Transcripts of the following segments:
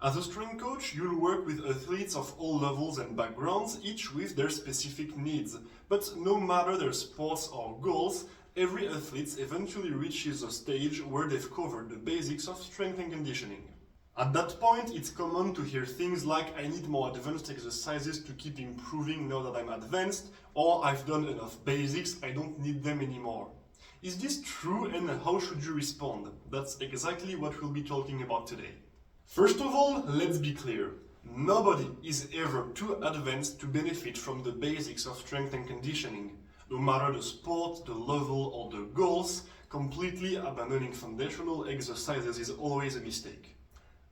As a strength coach, you'll work with athletes of all levels and backgrounds, each with their specific needs. But no matter their sports or goals, every athlete eventually reaches a stage where they've covered the basics of strength and conditioning. At that point, it's common to hear things like, I need more advanced exercises to keep improving now that I'm advanced, or I've done enough basics, I don't need them anymore. Is this true, and how should you respond? That's exactly what we'll be talking about today. First of all, let's be clear. Nobody is ever too advanced to benefit from the basics of strength and conditioning. No matter the sport, the level, or the goals, completely abandoning foundational exercises is always a mistake.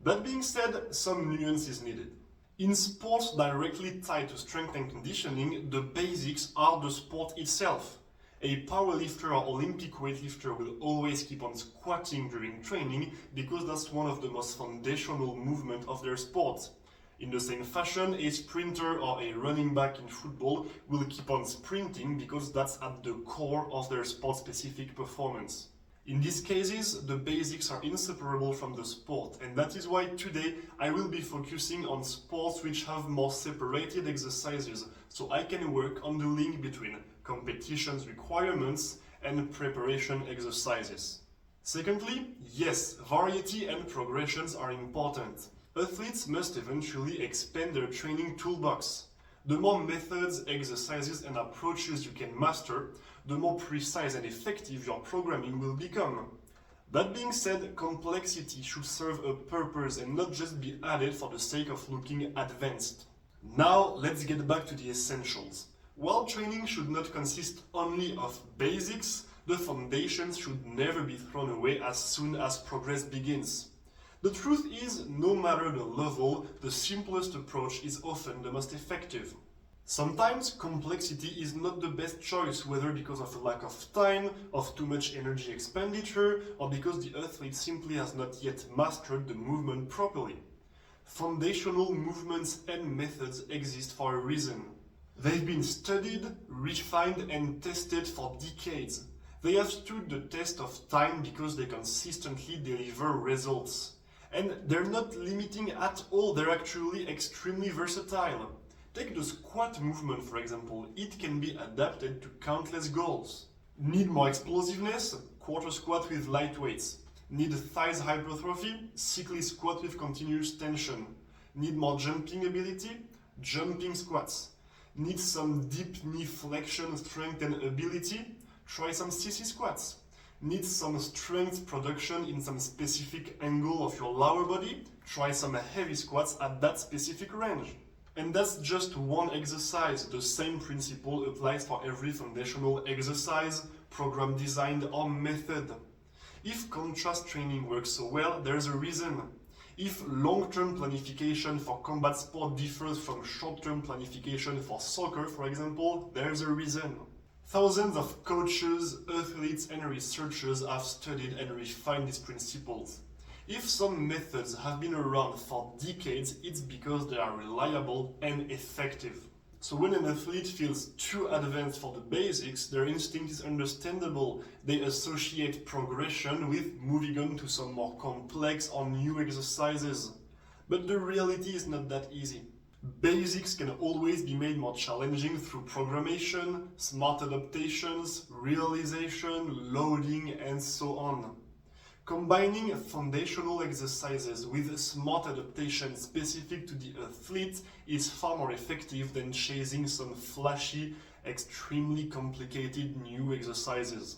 That being said, some nuance is needed. In sports directly tied to strength and conditioning, the basics are the sport itself. A powerlifter or Olympic weightlifter will always keep on squatting during training because that's one of the most foundational movements of their sport. In the same fashion, a sprinter or a running back in football will keep on sprinting because that's at the core of their sport-specific performance. In these cases, the basics are inseparable from the sport, and that is why today I will be focusing on sports which have more separated exercises, so I can work on the link between competitions requirements and preparation exercises. Secondly, yes, variety and progressions are important. Athletes must eventually expand their training toolbox. The more methods, exercises, and approaches you can master, the more precise and effective your programming will become. That being said, complexity should serve a purpose and not just be added for the sake of looking advanced. Now, let's get back to the essentials. While training should not consist only of basics, the foundations should never be thrown away as soon as progress begins. The truth is, no matter the level, the simplest approach is often the most effective. Sometimes complexity is not the best choice, whether because of a lack of time, of too much energy expenditure, or because the athlete simply has not yet mastered the movement properly. Foundational movements and methods exist for a reason. They've been studied, refined, and tested for decades. They have stood the test of time because they consistently deliver results. And they're not limiting at all, they're actually extremely versatile. Take the squat movement, for example. It can be adapted to countless goals. Need more explosiveness? Quarter squat with light weights. Need thighs hypertrophy? Cyclist squat with continuous tension. Need more jumping ability? Jumping squats. Need some deep knee flexion strength and ability? Try some CC squats. Need some strength production in some specific angle of your lower body? Try some heavy squats at that specific range. And that's just one exercise. The same principle applies for every foundational exercise, program design, or method. If contrast training works so well, there's a reason. If long-term planification for combat sport differs from short-term planification for soccer, for example, there's a reason. Thousands of coaches, athletes, and researchers have studied and refined these principles. If some methods have been around for decades, it's because they are reliable and effective. So when an athlete feels too advanced for the basics, their instinct is understandable. They associate progression with moving on to some more complex or new exercises. But the reality is not that easy. Basics can always be made more challenging through programmation, smart adaptations, realization, loading, and so on. Combining foundational exercises with smart adaptation specific to the athlete is far more effective than chasing some flashy, extremely complicated new exercises.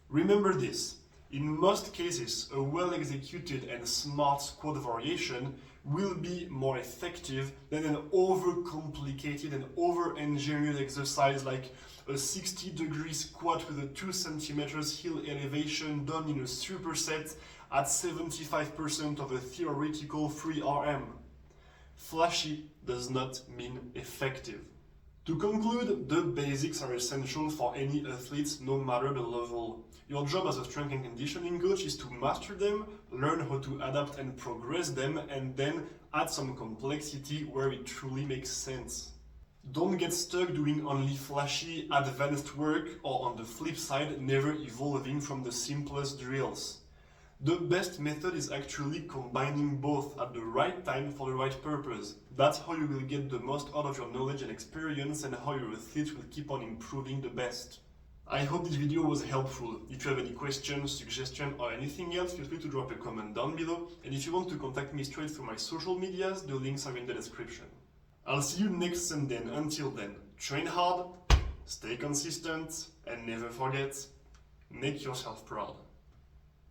Remember this, in most cases, a well-executed and smart squat variation will be more effective than an overcomplicated and over-engineered exercise like a 60-degree squat with a 2 cm heel elevation done in a superset at 75% of a theoretical 3RM. Flashy does not mean effective. To conclude, the basics are essential for any athlete, no matter the level. Your job as a strength and conditioning coach is to master them, learn how to adapt and progress them, and then add some complexity where it truly makes sense. Don't get stuck doing only flashy, advanced work, or on the flip side, never evolving from the simplest drills. The best method is actually combining both at the right time for the right purpose. That's how you will get the most out of your knowledge and experience and how your athlete will keep on improving the best. I hope this video was helpful. If you have any questions, suggestions or anything else, feel free to drop a comment down below. And if you want to contact me straight through my social medias, the links are in the description. I'll see you next Sunday, and until then, train hard, stay consistent, and never forget, make yourself proud.